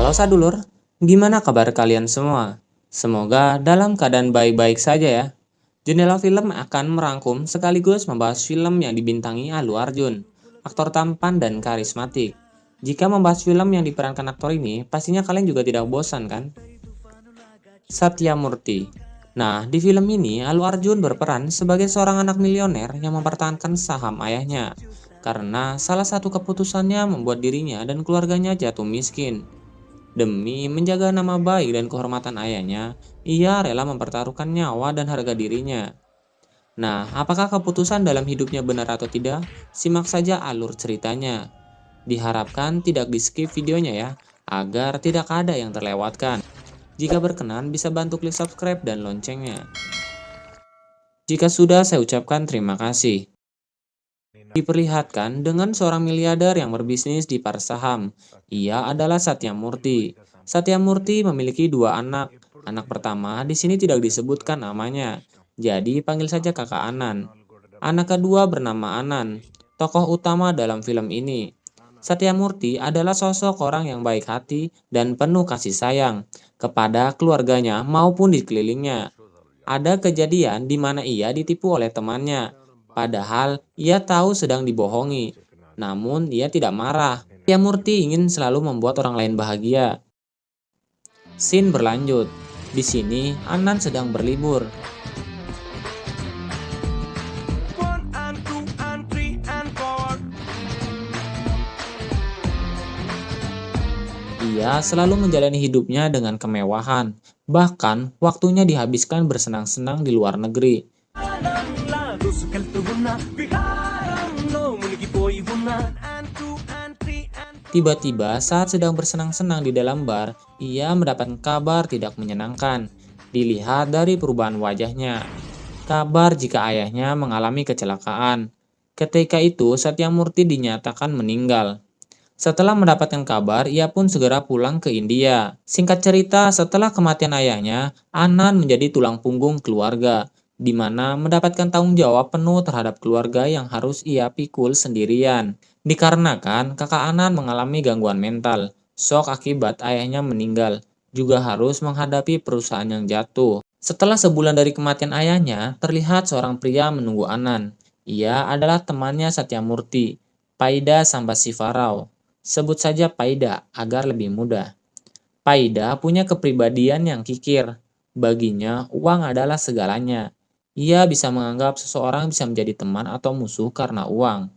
Halo sadulur, gimana kabar kalian semua? Semoga dalam keadaan baik-baik saja ya. Jendela Film akan merangkum sekaligus membahas film yang dibintangi Allu Arjun, aktor tampan dan karismatik. Jika membahas film yang diperankan aktor ini, pastinya kalian juga tidak bosan kan? Satya Murti. Nah, di film ini Allu Arjun berperan sebagai seorang anak milioner yang mempertahankan saham ayahnya. Karena salah satu keputusannya membuat dirinya dan keluarganya jatuh miskin. Demi menjaga nama baik dan kehormatan ayahnya, ia rela mempertaruhkan nyawa dan harga dirinya. Nah, apakah keputusan dalam hidupnya benar atau tidak? Simak saja alur ceritanya. Diharapkan tidak di-skip videonya ya, agar tidak ada yang terlewatkan. Jika berkenan, bisa bantu klik subscribe dan loncengnya. Jika sudah, saya ucapkan terima kasih. Diperlihatkan dengan seorang miliarder yang berbisnis di pasar saham. Ia adalah Satya Murti. Satya Murti memiliki dua anak. Anak pertama di sini tidak disebutkan namanya, jadi panggil saja kakak Anan. Anak kedua bernama Anan, tokoh utama dalam film ini. Satya Murti adalah sosok orang yang baik hati dan penuh kasih sayang kepada keluarganya maupun di sekelilingnya. Ada kejadian di mana ia ditipu oleh temannya, padahal ia tahu sedang dibohongi. Namun ia tidak marah. Satya Murti ingin selalu membuat orang lain bahagia. Scene berlanjut. Di sini Anan sedang berlibur. Ia selalu menjalani hidupnya dengan kemewahan. Bahkan waktunya dihabiskan bersenang-senang di luar negeri. Tiba-tiba saat sedang bersenang-senang di dalam bar, ia mendapatkan kabar tidak menyenangkan. Dilihat dari perubahan wajahnya. Kabar jika ayahnya mengalami kecelakaan. Ketika itu Satya Murti dinyatakan meninggal. Setelah mendapatkan kabar, ia pun segera pulang ke India. Singkat cerita, setelah kematian ayahnya, Anan menjadi tulang punggung keluarga, di mana mendapatkan tanggung jawab penuh terhadap keluarga yang harus ia pikul sendirian. Dikarenakan kakak Anan mengalami gangguan mental, shock akibat ayahnya meninggal, juga harus menghadapi perusahaan yang jatuh. Setelah sebulan dari kematian ayahnya, terlihat seorang pria menunggu Anan. Ia adalah temannya Satya Murti, Paida Sambasivarao. Sebut saja Paida agar lebih mudah. Paida punya kepribadian yang kikir. Baginya, uang adalah segalanya. Ia bisa menganggap seseorang bisa menjadi teman atau musuh karena uang.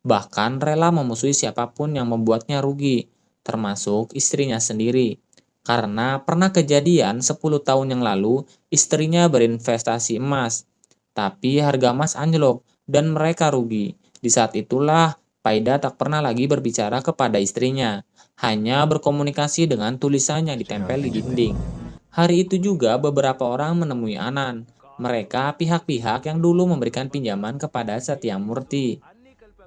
Bahkan rela memusuhi siapapun yang membuatnya rugi, termasuk istrinya sendiri. Karena pernah kejadian 10 tahun yang lalu, istrinya berinvestasi emas. Tapi harga emas anjlok dan mereka rugi. Di saat itulah Paida tak pernah lagi berbicara kepada istrinya, hanya berkomunikasi dengan tulisan yang ditempel di dinding. Hari itu juga beberapa orang menemui Anan. Mereka pihak-pihak yang dulu memberikan pinjaman kepada Satya Murti.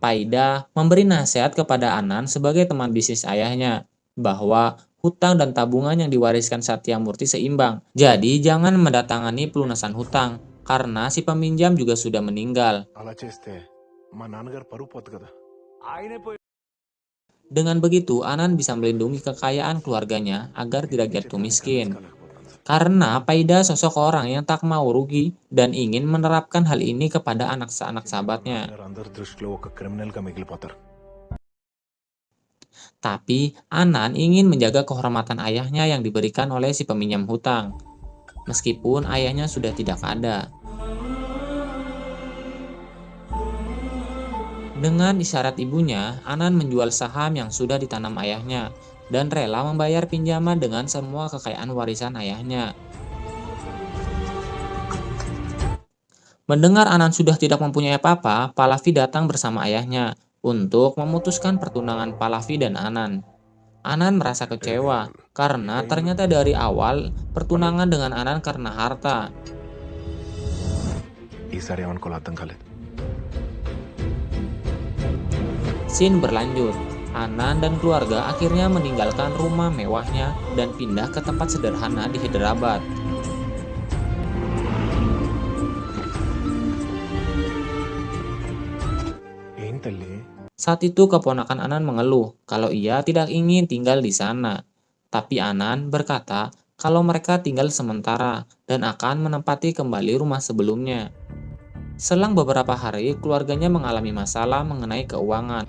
Paida memberi nasihat kepada Anan sebagai teman bisnis ayahnya, bahwa hutang dan tabungan yang diwariskan Satya Murti seimbang. Jadi jangan mendatangani pelunasan hutang, karena si peminjam juga sudah meninggal. Dengan begitu, Anan bisa melindungi kekayaan keluarganya agar tidak jatuh miskin. Karena Paida sosok orang yang tak mau rugi dan ingin menerapkan hal ini kepada anak-anak sahabatnya. Tapi Anan ingin menjaga kehormatan ayahnya yang diberikan oleh si peminjam hutang, meskipun ayahnya sudah tidak ada. Dengan isyarat ibunya, Anan menjual saham yang sudah ditanam ayahnya dan rela membayar pinjaman dengan semua kekayaan warisan ayahnya. Mendengar Anan sudah tidak mempunyai apa-apa, Pallavi datang bersama ayahnya untuk memutuskan pertunangan Pallavi dan Anan. Anan merasa kecewa karena ternyata dari awal pertunangan dengan Anan karena harta. Scene berlanjut. Anan dan keluarga akhirnya meninggalkan rumah mewahnya dan pindah ke tempat sederhana di Hyderabad. Saat itu keponakan Anan mengeluh kalau ia tidak ingin tinggal di sana. Tapi Anan berkata kalau mereka tinggal sementara dan akan menempati kembali rumah sebelumnya. Selang beberapa hari, keluarganya mengalami masalah mengenai keuangan,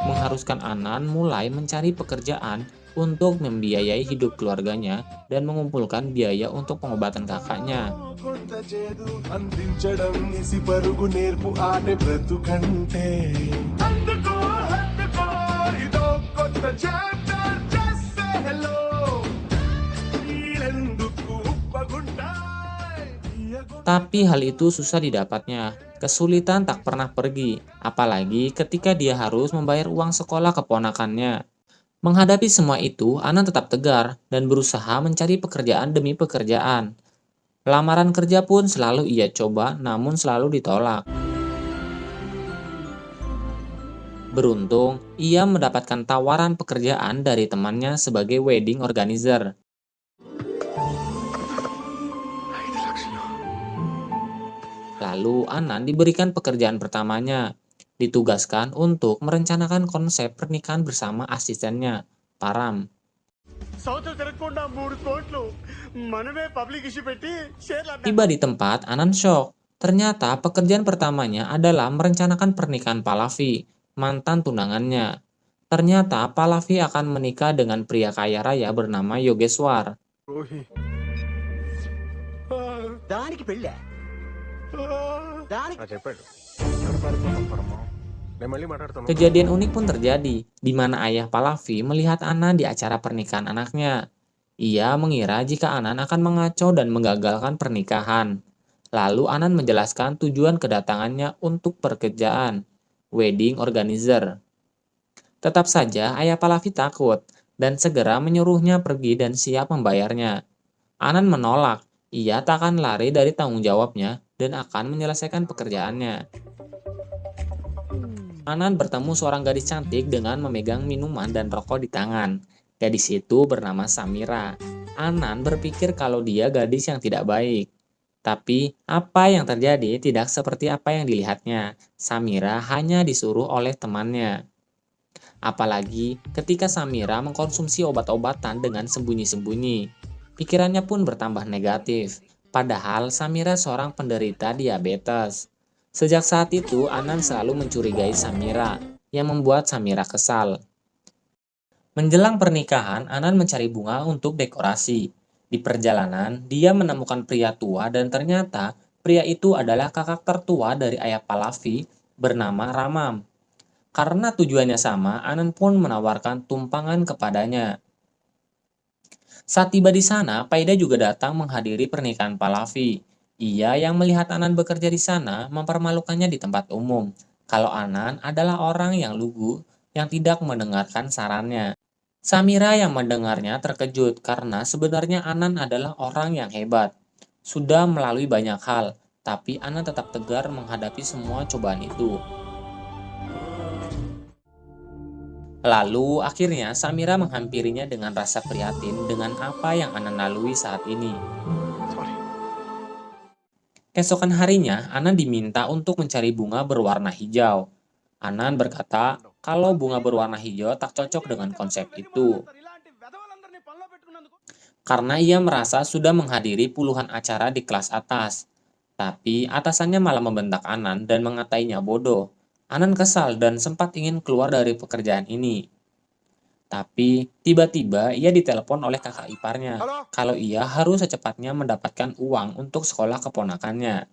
mengharuskan Anan mulai mencari pekerjaan untuk membiayai hidup keluarganya dan mengumpulkan biaya untuk pengobatan kakaknya. Tapi hal itu susah didapatnya. Kesulitan tak pernah pergi, apalagi ketika dia harus membayar uang sekolah keponakannya. Menghadapi semua itu, Anan tetap tegar dan berusaha mencari pekerjaan demi pekerjaan. Lamaran kerja pun selalu ia coba, namun selalu ditolak. Beruntung, ia mendapatkan tawaran pekerjaan dari temannya sebagai wedding organizer. Lalu Anan diberikan pekerjaan pertamanya, ditugaskan untuk merencanakan konsep pernikahan bersama asistennya, Param. Tiba di tempat, Anan shock. Ternyata pekerjaan pertamanya adalah merencanakan pernikahan Pallavi, mantan tunangannya. Ternyata Pallavi akan menikah dengan pria kaya raya bernama Yogeswar. Kejadian unik pun terjadi, di mana ayah Pallavi melihat Anan di acara pernikahan anaknya. Ia mengira jika Anan akan mengacau dan menggagalkan pernikahan. Lalu Anan menjelaskan tujuan kedatangannya untuk pekerjaan, wedding organizer. Tetap saja ayah Pallavi takut, dan segera menyuruhnya pergi dan siap membayarnya. Anan menolak, ia tak akan lari dari tanggung jawabnya dan akan menyelesaikan pekerjaannya. Anan bertemu seorang gadis cantik dengan memegang minuman dan rokok di tangan. Gadis itu bernama Samira. Anan berpikir kalau dia gadis yang tidak baik. Tapi apa yang terjadi tidak seperti apa yang dilihatnya. Samira hanya disuruh oleh temannya. Apalagi ketika Samira mengkonsumsi obat-obatan dengan sembunyi-sembunyi. Pikirannya pun bertambah negatif. Padahal Samira seorang penderita diabetes. Sejak saat itu, Anan selalu mencurigai Samira, yang membuat Samira kesal. Menjelang pernikahan, Anan mencari bunga untuk dekorasi. Di perjalanan, dia menemukan pria tua dan ternyata pria itu adalah kakak tertua dari ayah Pallavi bernama Ramam. Karena tujuannya sama, Anan pun menawarkan tumpangan kepadanya. Saat tiba di sana, Paida juga datang menghadiri pernikahan Pallavi. Ia yang melihat Anan bekerja di sana mempermalukannya di tempat umum. Kalau Anan adalah orang yang lugu yang tidak mendengarkan sarannya. Samira yang mendengarnya terkejut karena sebenarnya Anan adalah orang yang hebat. Sudah melalui banyak hal, tapi Anan tetap tegar menghadapi semua cobaan itu. Lalu akhirnya Samira menghampirinya dengan rasa prihatin dengan apa yang Anan lalui saat ini. Keesokan harinya, Anan diminta untuk mencari bunga berwarna hijau. Anan berkata kalau bunga berwarna hijau tak cocok dengan konsep itu. Karena ia merasa sudah menghadiri puluhan acara di kelas atas. Tapi atasannya malah membentak Anan dan mengatainya bodoh. Anan kesal dan sempat ingin keluar dari pekerjaan ini. Tapi tiba-tiba ia ditelepon oleh kakak iparnya kalau ia harus secepatnya mendapatkan uang untuk sekolah keponakannya.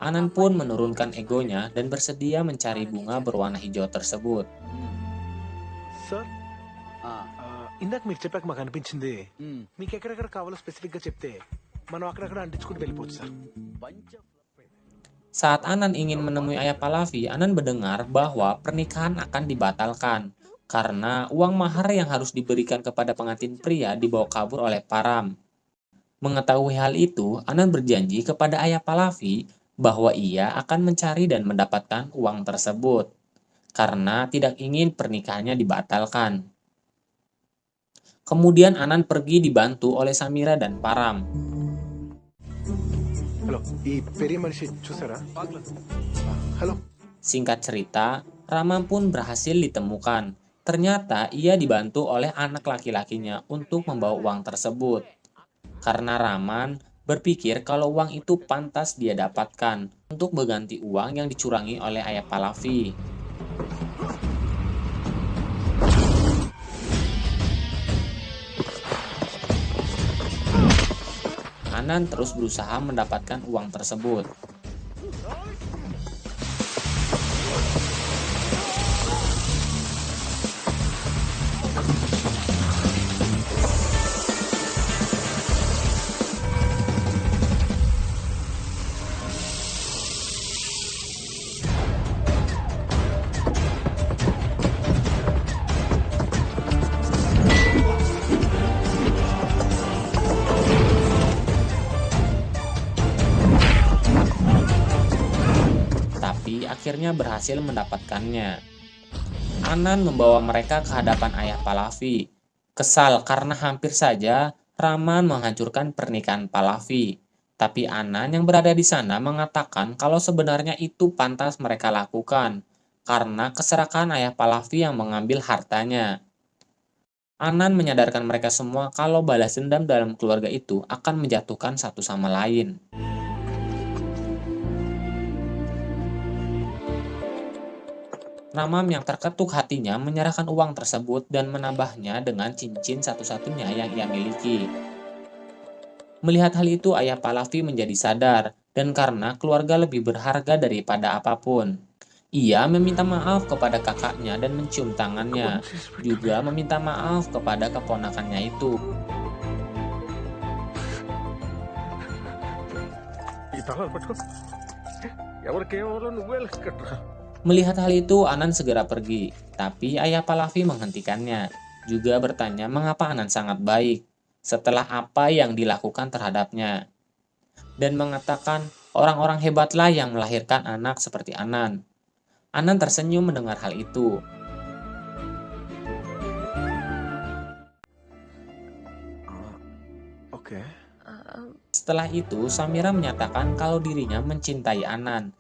Anan pun menurunkan egonya dan bersedia mencari bunga berwarna hijau tersebut. Sir, ఇందాక మీకు చెప్పాక మాకు అనిపించింది మీకు ఎక్కడెక్కడ కావాలో స్పెసిఫిక్ గా చెప్తే మనం అక్కడక్కడ అంటించుకుని వెళ్ళిపోవచ్చు sir. Saat Anan ingin menemui ayah Pallavi, Anan mendengar bahwa pernikahan akan dibatalkan karena uang mahar yang harus diberikan kepada pengantin pria dibawa kabur oleh Param. Mengetahui hal itu, Anan berjanji kepada ayah Pallavi bahwa ia akan mencari dan mendapatkan uang tersebut karena tidak ingin pernikahannya dibatalkan. Kemudian Anan pergi dibantu oleh Samira dan Param. Hello ఈ పెరియ మనిషి చూసారా hello Singkat cerita, Rama pun berhasil ditemukan. Ternyata ia dibantu oleh anak laki-lakinya untuk membawa uang tersebut. Karena Raman berpikir kalau uang itu pantas dia dapatkan untuk mengganti uang yang dicurangi oleh ayah Pallavi. Anan terus berusaha mendapatkan uang tersebut. Tapi akhirnya berhasil mendapatkannya. Anan membawa mereka ke hadapan ayah Pallavi. Kesal karena hampir saja Raman menghancurkan pernikahan Pallavi. Tapi Anan yang berada di sana mengatakan kalau sebenarnya itu pantas mereka lakukan karena keserakahan ayah Pallavi yang mengambil hartanya. Anan menyadarkan mereka semua kalau balas dendam dalam keluarga itu akan menjatuhkan satu sama lain. Ramam yang terketuk hatinya menyerahkan uang tersebut dan menambahnya dengan cincin satu-satunya yang ia miliki. Melihat hal itu, ayah Pallavi menjadi sadar, dan karena keluarga lebih berharga daripada apapun. Ia meminta maaf kepada kakaknya dan mencium tangannya, juga meminta maaf kepada keponakannya itu. Melihat hal itu, Anan segera pergi, tapi ayah Pallavi menghentikannya, juga bertanya mengapa Anan sangat baik setelah apa yang dilakukan terhadapnya, dan mengatakan orang-orang hebatlah yang melahirkan anak seperti Anan. Anan tersenyum mendengar hal itu. Setelah itu, Samira menyatakan kalau dirinya mencintai Anan.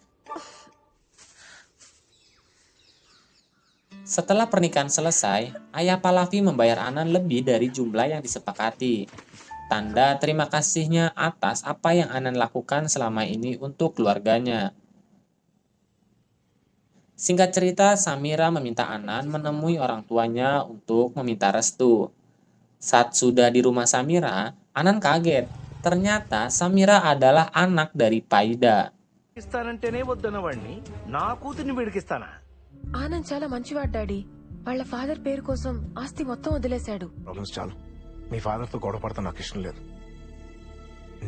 Setelah pernikahan selesai, ayah Pallavi membayar Anan lebih dari jumlah yang disepakati. Tanda terima kasihnya atas apa yang Anan lakukan selama ini untuk keluarganya. Singkat cerita, Samira meminta Anan menemui orang tuanya untuk meminta restu. Saat sudah di rumah Samira, Anan kaget. Ternyata Samira adalah anak dari Paida. Anand చాలా మంచివాడు డాడీ. వాళ్ళ ఫాదర్ పేరు కోసం ఆస్తి మొత్తం వదిలేశాడు. ప్రాబ్లమ్స్ చాలు. మీ ఫాదర్ తో గొడవ పడతా నాకు ఇష్టం లేదు.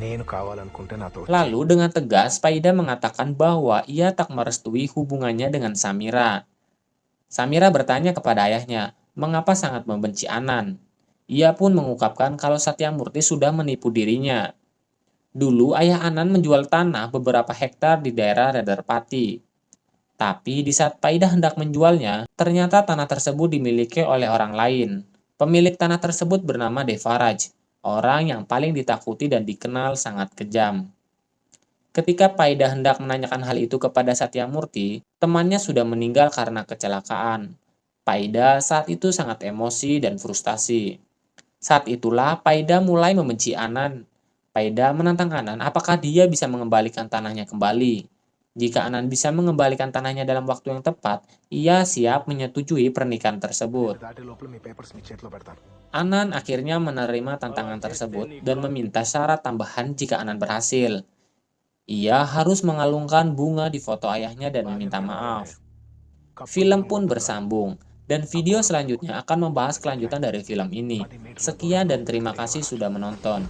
నేను కావాలనుకుంటే నాతో. Lalu dengan tegas Paida mengatakan bahwa ia tak merestui hubungannya dengan Samira. Samira bertanya kepada ayahnya, mengapa sangat membenci Anan. Ia pun mengungkapkan kalau Satyamurti sudah menipu dirinya. Dulu ayah Anan menjual tanah beberapa hektar di daerah Redarpati. Tapi di saat Paida hendak menjualnya, ternyata tanah tersebut dimiliki oleh orang lain. Pemilik tanah tersebut bernama Devaraj, orang yang paling ditakuti dan dikenal sangat kejam. Ketika Paida hendak menanyakan hal itu kepada Satyamurti, temannya sudah meninggal karena kecelakaan. Paida saat itu sangat emosi dan frustasi. Saat itulah Paida mulai membenci Anan. Paida menantang Anan apakah dia bisa mengembalikan tanahnya kembali. Jika Anan bisa mengembalikan tanahnya dalam waktu yang tepat, ia siap menyetujui pernikahan tersebut. Anan akhirnya menerima tantangan tersebut dan meminta syarat tambahan jika Anan berhasil. Ia harus mengalungkan bunga di foto ayahnya dan meminta maaf. Film pun bersambung, dan video selanjutnya akan membahas kelanjutan dari film ini. Sekian dan terima kasih sudah menonton.